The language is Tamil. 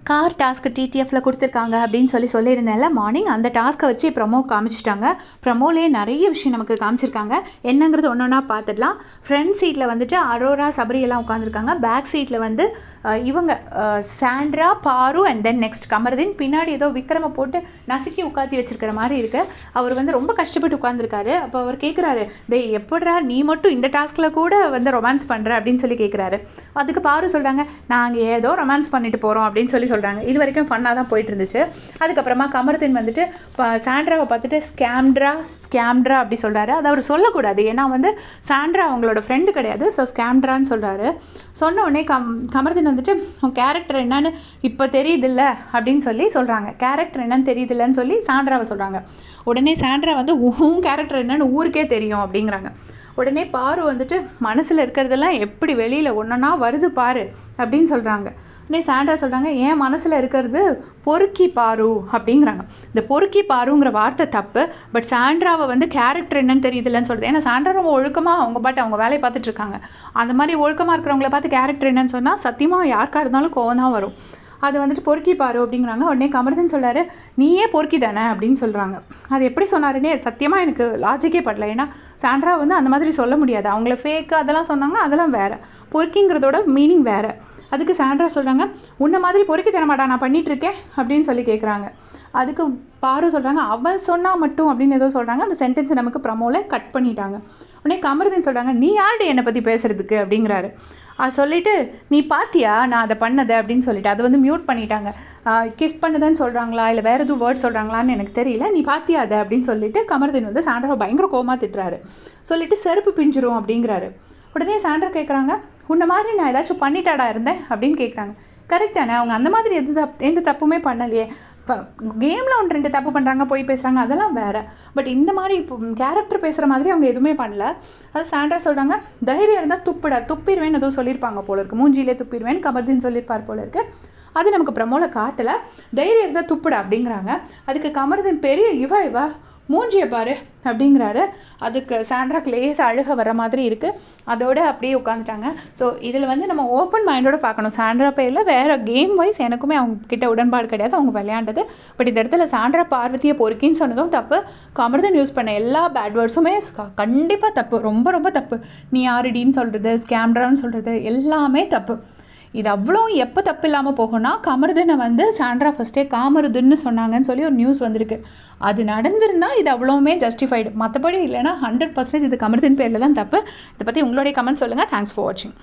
கார் டாஸ்க்கு டிடிஎஃப்ல கொடுத்துருக்காங்க அப்படின்னு சொல்லியிருந்தேன்ல மார்னிங். அந்த டாஸ்க்கை வச்சு ப்ரமோ காமிச்சிட்டாங்க. ப்ரமோலேயே நிறைய விஷயம் நமக்கு காமிச்சிருக்காங்க. என்னங்கிறது ஒன்று ஒன்றா பார்த்துடலாம். ஃப்ரண்ட் சீட்டில் வந்துட்டு அரோரா, சபரி எல்லாம் உட்காந்துருக்காங்க. பேக் சீட்டில் வந்து இவங்க சாண்ட்ரா, பாரு அண்ட் தென் நெக்ஸ்ட் கமருதீன். பின்னாடி ஏதோ விக்ரமை போட்டு நசுக்கி உட்காத்தி வச்சிருக்கிற மாதிரி இருக்குது. அவர் வந்து ரொம்ப கஷ்டப்பட்டு உட்காந்துருக்காரு. அப்போ அவர் கேட்குறாரு, டேய் எப்படா நீ மட்டும் இந்த டாஸ்கில் கூட வந்து ரொமான்ஸ் பண்ணுற அப்படின்னு சொல்லி கேட்குறாரு. அதுக்கு பாரு சொல்கிறாங்க, நாங்கள் ஏதோ ரொமான்ஸ் பண்ணிட்டு போகிறோம் அப்படின்னு சொல்கிறாங்க. இது வரைக்கும் ஃபன்னாக தான் போயிட்டு இருந்துச்சு. அதுக்கப்புறமா கமருதீன் வந்துட்டு சாண்ட்ராவை பார்த்துட்டு ஸ்கேம்ட்ரா அப்படி சொல்கிறாரு. அதை அவர் சொல்லக்கூடாது, ஏன்னா வந்து சாண்ட்ரா அவங்களோட ஃப்ரெண்டு கிடையாது. ஸோ ஸ்கேம்ட்ரான்னு சொல்கிறாரு. சொன்ன உடனே கமருதீன் வந்துட்டு உன் கேரக்டர் என்னன்னு இப்போ தெரியுதில்ல அப்படின்னு சொல்கிறாங்க. கேரக்டர் என்னன்னு தெரியுதில்லன்னு சொல்லி சாண்ட்ராவை சொல்கிறாங்க. உடனே சாண்ட்ரா வந்து உன் கேரக்டர் என்னன்னு ஊருக்கே தெரியும் அப்படிங்கிறாங்க. உடனே பாரு வந்துட்டு மனசில் இருக்கிறதெல்லாம் எப்படி வெளியில் ஒன்றா வருது பாரு அப்படின்னு சொல்கிறாங்க. உடனே சாண்ட்ரா சொல்கிறாங்க, என் மனசில் இருக்கிறது பொறுக்கி பாரு அப்படிங்கிறாங்க. இந்த பொறுக்கி பாருங்கிற வார்த்தை தப்பு. பட் சாண்ட்ராவை வந்து கேரக்டர் என்னன்னு தெரியுதுல்லன்னு சொல்கிறது. ஏன்னா சாண்ட்ரா ரொம்ப ஒழுக்கமாக அவங்க பாட்டு அவங்க வேலையை பார்த்துட்ருக்காங்க. அந்த மாதிரி ஒழுக்கமாக இருக்கிறவங்கள பார்த்து கேரக்டர் என்னன்னு சொன்னால் சத்தியமாக யாருக்காக இருந்தாலும் கோவம் தான் வரும். அது வந்துட்டு பொறுக்கி பாரு அப்படிங்கிறாங்க. உடனே கமருதீன் சொல்கிறாரு, நீயே பொறுக்கி தானே அப்படின்னு சொல்கிறாங்க. அது எப்படி சொன்னாருன்னே சத்தியமாக எனக்கு லாஜிக்கே படல. ஏன்னா சாண்ட்ரா வந்து அந்த மாதிரி சொல்ல முடியாது. அவங்கள ஃபேக்கு அதெல்லாம் சொன்னாங்க, அதெல்லாம் வேறு. பொறுக்கிங்கிறதோட மீனிங் வேறு. அதுக்கு சாண்ட்ரா சொல்கிறாங்க, உன்ன மாதிரி பொறுக்கி தரமாட்டா நான் பண்ணிகிட்ருக்கேன் அப்படின்னு சொல்லி கேட்குறாங்க. அதுக்கு பாரு சொல்கிறாங்க, அவன் சொன்னால் மட்டும் அப்படின்னு ஏதோ சொல்கிறாங்க. அந்த சென்டென்ஸை நமக்கு ப்ரமோவில் கட் பண்ணிட்டாங்க. உடனே கமருதீன் சொல்கிறாங்க, நீ யார்டு என்னை பற்றி பேசுகிறதுக்கு அப்படிங்கிறாரு. அது சொல்லிவிட்டு, நீ பார்த்தியா நான் அதை பண்ணதை அப்படின்னு சொல்லிட்டு அதை வந்து மியூட் பண்ணிட்டாங்க. கிஸ் பண்ணுதுன்னு சொல்கிறாங்களா இல்லை வேறு எதுவும் வேர்ட் சொல்கிறாங்களான்னு எனக்கு தெரியல. நீ பார்த்தியா அதை அப்படின்னு சொல்லிட்டு கமருதீன் வந்து சாண்ட்ராவை பயங்கர கோவமாக திட்டுறாரு. சொல்லிவிட்டு செருப்பு பிஞ்சிரும் அப்படிங்கிறாரு. உடனே சாண்ட்ரா கேட்குறாங்க, உன்ன மாதிரி நான் ஏதாச்சும் பண்ணிட்டாடா இருந்தேன் அப்படின்னு கேட்குறாங்க. கரெக்ட் தானே, அவங்க அந்த மாதிரி எந்த தப்புமே பண்ணலையே. இப்போ கேமில் 1-2 தப்பு பண்ணுறாங்க, போய் பேசுகிறாங்க, அதெல்லாம் வேறு. பட் இந்த மாதிரி இப்போ கேரக்டர் பேசுகிற மாதிரி அவங்க எதுவுமே பண்ணல. அது சாண்ட்ரா சொல்கிறாங்க, தைரியம் இருந்தால் துப்பிடுவேன்னு எதுவும் சொல்லியிருப்பாங்க போல இருக்குது. மூஞ்சியிலே துப்பிடுவேன்னு கமருதீன் சொல்லியிருப்பார் போல இருக்குது. அது நமக்கு ப்ரமோவில் காட்டலை. தைரியம் இருந்தால் துப்பிட அப்படிங்கிறாங்க. அதுக்கு கமருதீன் பெரிய இவ மூஞ்சியை பாரு அப்படிங்கிறாரு. அதுக்கு சாண்ட்ராக்கு லேசாக அழுக வர மாதிரி இருக்குது. அதோடு அப்படியே உட்காந்துட்டாங்க. ஸோ இதில் வந்து நம்ம ஓப்பன் மைண்டோடு பார்க்கணும். சாண்ட்ரா பேரில் வேறு கேம் வைஸ் எனக்குமே அவங்க கிட்ட உடன்பாடு கிடையாது, அவங்க விளையாண்டது. பட் இந்த இடத்துல சாண்ட்ரா பார்வதியை பொறுக்கின்னு சொன்னதும் தப்பு. கமருதீன் யூஸ் பண்ண எல்லா பேட் வேர்ட்ஸுமே கண்டிப்பாக தப்பு, ரொம்ப ரொம்ப தப்பு. நீ யாருடின்னு சொல்கிறது, ஸ்கேம்ட்ரான்னு சொல்கிறது எல்லாமே தப்பு. இது அவ்வளோ எப்போ தப்பு இல்லாமல் போகும்னா, கமருதீனை வந்து சாண்ட்ரா ஃபஸ்ட்டே காமருதுன்னு சொன்னாங்கன்னு சொல்லி ஒரு நியூஸ் வந்திருக்கு. அது நடந்திருந்தால் இது அவ்வளோவுமே ஜஸ்டிஃபைடு. மற்றபடி இல்லைனா 100% இது கமருதீன் பேரில் தான் தப்பு. இதை பற்றி உங்களுடைய கமெண்ட் சொல்லுங்கள். தேங்க்ஸ் ஃபார் வாட்சிங்.